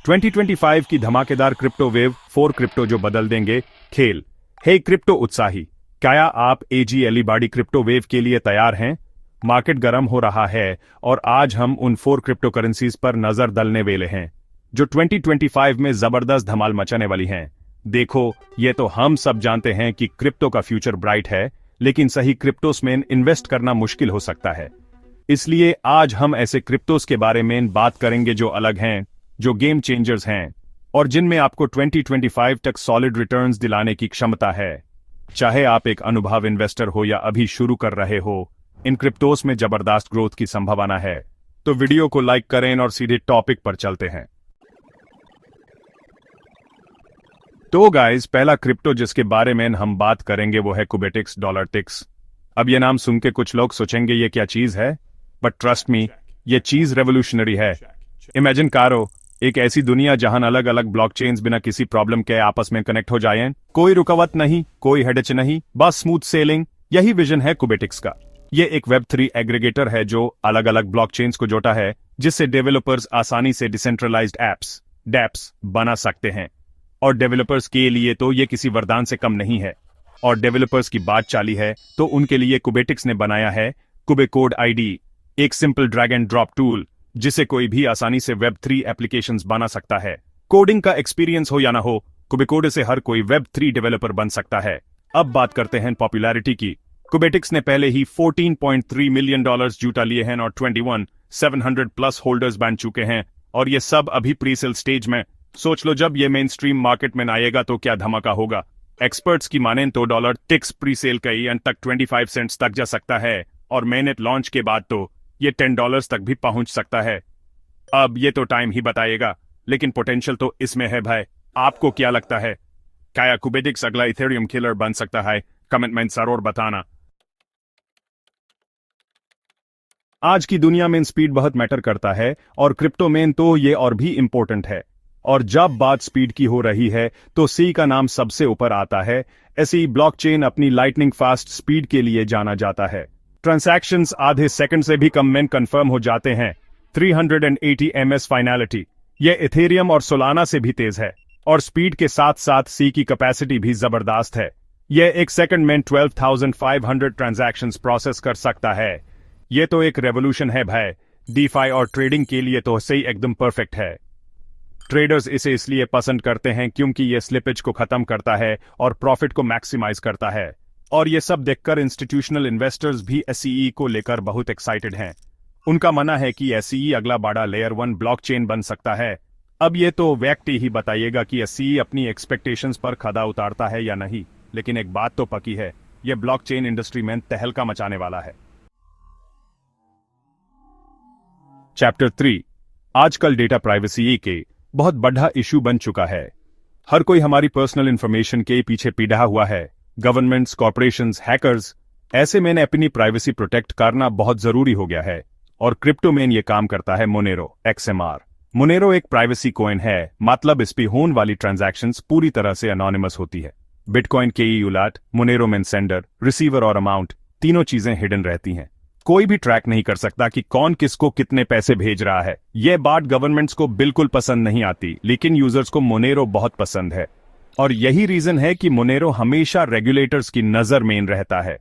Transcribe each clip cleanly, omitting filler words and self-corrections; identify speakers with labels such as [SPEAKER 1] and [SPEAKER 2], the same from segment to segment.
[SPEAKER 1] 2025 की धमाकेदार crypto wave 4 crypto जो बदल देंगे खेल। हे क्रिप्टो उत्साही, क्या आप एजीएली बाड़ी क्रिप्टो वेव के लिए तैयार हैं? मार्केट गर्म हो रहा है और आज हम उन 4 क्रिप्टो करेंसीज पर नजर डालने वाले हैं जो 2025 में जबरदस्त धमाल मचाने वाली हैं। देखो, ये तो हम सब जानते हैं कि क्रिप्टो का फ्यूचर ब्राइट है, लेकिन सही क्रिप्टोस में इन्वेस्ट करना मुश्किल हो सकता है। इसलिए आज हम ऐसे क्रिप्टोस के बारे में बात करेंगे जो अलग हैं, जो गेम चेंजर्स हैं और जिनमें आपको 2025 तक सॉलिड रिटर्न्स दिलाने की क्षमता है। चाहे आप एक अनुभव इन्वेस्टर हो या अभी शुरू कर रहे हो, इन क्रिप्टोस में जबरदस्त ग्रोथ की संभावना है। तो वीडियो को लाइक करें और सीधे टॉपिक पर चलते हैं। तो गाइस, पहला क्रिप्टो जिसके बारे में हम बात करेंगे वो है कुबेटिक्स डॉलरटिक्स। अब ये नाम सुन के कुछ लोग सोचेंगे ये क्या चीज है, बट ट्रस्ट मी, ये चीज रेवोल्यूशनरी है। इमेजिन करो एक ऐसी दुनिया जहां अलग अलग ब्लॉकचेन्स बिना किसी प्रॉब्लम के आपस में कनेक्ट हो जाएं, कोई रुकावट नहीं, कोई हेडेच नहीं, बस स्मूथ सेलिंग। यही विजन है कुबेटिक्स का। ये एक वेब3 एग्रीगेटर है जो अलग अलग ब्लॉकचेन्स को जोड़ता है, जिससे डेवलपर्स आसानी से डिसेंट्रलाइज्ड एप्स डैप्स बना सकते हैं। और डेवलपर्स के लिए तो ये किसी वरदान से कम नहीं है। और डेवलपर्स की बात चाली है तो उनके लिए कुबेटिक्स ने बनाया है कुबेकोड आईडी, एक simple drag and drop tool जिसे कोई भी आसानी से वेब3 एप्लीकेशंस बना सकता है। कोडिंग का एक्सपीरियंस हो या ना हो, कुबेकोड से हर कोई वेब3 डेवलपर बन सकता है। अब बात करते हैं पॉपुलैरिटी की। कुबेटिक्स ने पहले ही $14.3 मिलियन जुटा लिए हैं और 21,700 प्लस होल्डर्स बन चुके हैं, और ये सब अभी प्री सेल स्टेज में। सोच लो, जब ये मेन स्ट्रीम मार्केट में आएगा तो क्या धमाका होगा। एक्सपर्ट्स की मानें तो $टिक्स प्री सेल कई अंत तक 25 सेंट्स तक जा सकता है, और मेननेट लॉन्च के बाद तो ये $10 तक भी पहुंच सकता है। अब ये तो टाइम ही बताएगा, लेकिन पोटेंशियल तो इसमें है भाई। आपको क्या लगता है, क्या कुबेटिक्स अगला इथेरियम किलर बन सकता है? कमेंट में जरूर बताना। आज की दुनिया में स्पीड बहुत मैटर करता है, और क्रिप्टो में तो ये और भी इंपॉर्टेंट है। और जब बात स्पीड की हो रही है तो सी का नाम सबसे ऊपर आता है। ऐसी ब्लॉकचेन अपनी लाइटनिंग फास्ट स्पीड के लिए जाना जाता है। ट्रांजैक्शंस आधे सेकंड से भी कम में कंफर्म हो जाते हैं। 380 ms फाइनलिटी, यह इथेरियम और सोलाना से भी तेज है। और स्पीड के साथ साथ सी की कैपेसिटी भी जबरदस्त है। यह एक सेकंड में 12,500 ट्रांजैक्शंस प्रोसेस कर सकता है। यह तो एक रेवोल्यूशन है भाई। डीफाई और ट्रेडिंग के लिए तो सही एकदम परफेक्ट है। ट्रेडर्स इसे इसलिए पसंद करते हैं क्योंकि यह स्लिपेज को खत्म करता है और प्रॉफिट को मैक्सिमाइज करता है। और ये सब देखकर इंस्टीट्यूशनल इन्वेस्टर्स भी एसईई को लेकर बहुत एक्साइटेड हैं। उनका मानना है कि एसईई अगला बड़ा लेयर 1 ब्लॉकचेन बन सकता है। अब ये तो व्यक्ति ही बताइएगा कि एसईई अपनी एक्सपेक्टेशंस पर खड़ा उतारता है या नहीं, लेकिन एक बात तो पक्की है, यह ब्लॉकचेन इंडस्ट्री में तहलका मचाने वाला है। चैप्टर 3। आजकल डेटा प्राइवेसी के बहुत बड़ा इशू बन चुका है। हर कोई हमारी पर्सनल इंफॉर्मेशन के पीछे पीढ़ा हुआ है। Governments, corporations, hackers. ऐसे में अपनी प्राइवेसी प्रोटेक्ट करना बहुत जरूरी हो गया है, और क्रिप्टो में ये काम करता है मोनेरो XMR। मोनेरो एक प्राइवेसी कॉइन है, मतलब इस पे होने वाली ट्रांजैक्शंस पूरी तरह से अनोनिमस होती है। बिटकॉइन के उलट मोनेरो में सेंडर, रिसीवर और अमाउंट तीनों चीजें हिडन रहती हैं। कोई भी ट्रैक नहीं कर सकता कि कौन किसको कितने पैसे भेज रहा है। यह बात गवर्नमेंट्स को बिल्कुल पसंद नहीं आती, लेकिन यूजर्स को मोनेरो बहुत पसंद है। और यही रीजन है कि मोनेरो हमेशा रेगुलेटर्स की नजर में रहता है।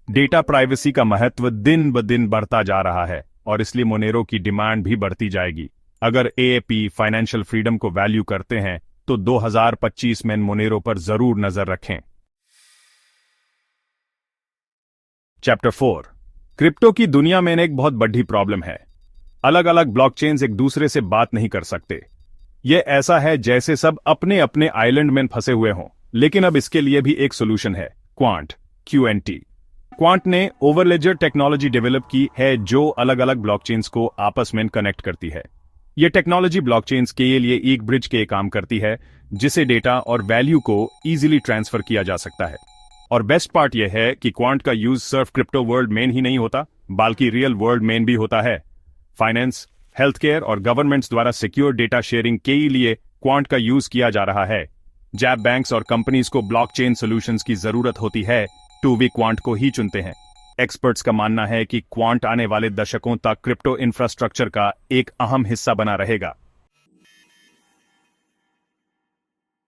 [SPEAKER 1] डेटा प्राइवेसी का महत्व दिन ब दिन बढ़ता जा रहा है, और इसलिए मोनेरो की डिमांड भी बढ़ती जाएगी। अगर एएपी फाइनेंशियल फ्रीडम को वैल्यू करते हैं तो 2025 में मोनेरो पर जरूर नजर रखें। चैप्टर 4। क्रिप्टो की दुनिया में एक बहुत बड़ी प्रॉब्लम है। अलग अलग ब्लॉकचेन्स एक दूसरे से बात नहीं कर सकते। यह ऐसा है जैसे सब अपने अपने आइलैंड में फंसे हुए हों। लेकिन अब इसके लिए भी एक सोल्यूशन है, क्वांट QNT। क्वांट ने ओवरलेजर टेक्नोलॉजी डेवलप की है जो अलग अलग ब्लॉकचेन्स को आपस में कनेक्ट करती है। यह टेक्नोलॉजी ब्लॉकचेन्स के लिए एक ब्रिज के काम करती है, जिसे डेटा और वैल्यू को इजीली ट्रांसफर किया जा सकता है। और बेस्ट पार्ट यह है कि क्वांट का यूज सिर्फ क्रिप्टो वर्ल्ड में ही नहीं होता, बल्कि रियल वर्ल्ड में भी होता है। फाइनेंस, हेल्थ केयर और गवर्नमेंट्स द्वारा सिक्योर डेटा शेयरिंग के लिए क्वांट का यूज किया जा रहा है। जब बैंक्स और कंपनीज को ब्लॉकचेन सॉल्यूशंस की जरूरत होती है तो वे क्वांट को ही चुनते हैं। एक्सपर्ट्स का मानना है कि क्वांट आने वाले दशकों तक क्रिप्टो इंफ्रास्ट्रक्चर का एक अहम हिस्सा बना रहेगा।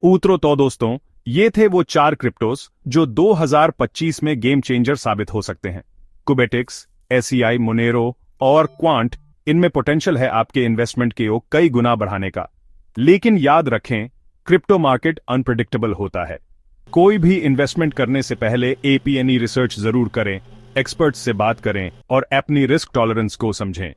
[SPEAKER 1] उतरो तो दोस्तों, ये थे वो 4 क्रिप्टोस जो 2025 में गेम चेंजर साबित हो सकते हैं। कुबेटिक्स, एसईआई, मोनेरो और क्वांट, इनमें पोटेंशियल है आपके इन्वेस्टमेंट को कई गुना बढ़ाने का। लेकिन याद रखें, क्रिप्टो मार्केट अनप्रेडिक्टेबल होता है। कोई भी इन्वेस्टमेंट करने से पहले एपीएनई रिसर्च जरूर करें, एक्सपर्ट्स से बात करें और अपनी रिस्क टॉलरेंस को समझें।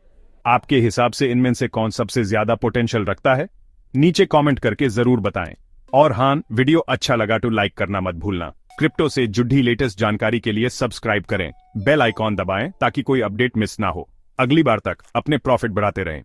[SPEAKER 1] आपके हिसाब से इनमें से कौन सबसे ज्यादा पोटेंशियल रखता है? नीचे कमेंट करके जरूर बताएं। और हाँ, वीडियो अच्छा लगा तो लाइक करना मत भूलना। क्रिप्टो से जुड़ी लेटेस्ट जानकारी के लिए सब्सक्राइब करें, बेल आइकॉन दबाएं ताकि कोई अपडेट मिस ना हो। अगली बार तक अपने प्रॉफिट बढ़ाते रहें।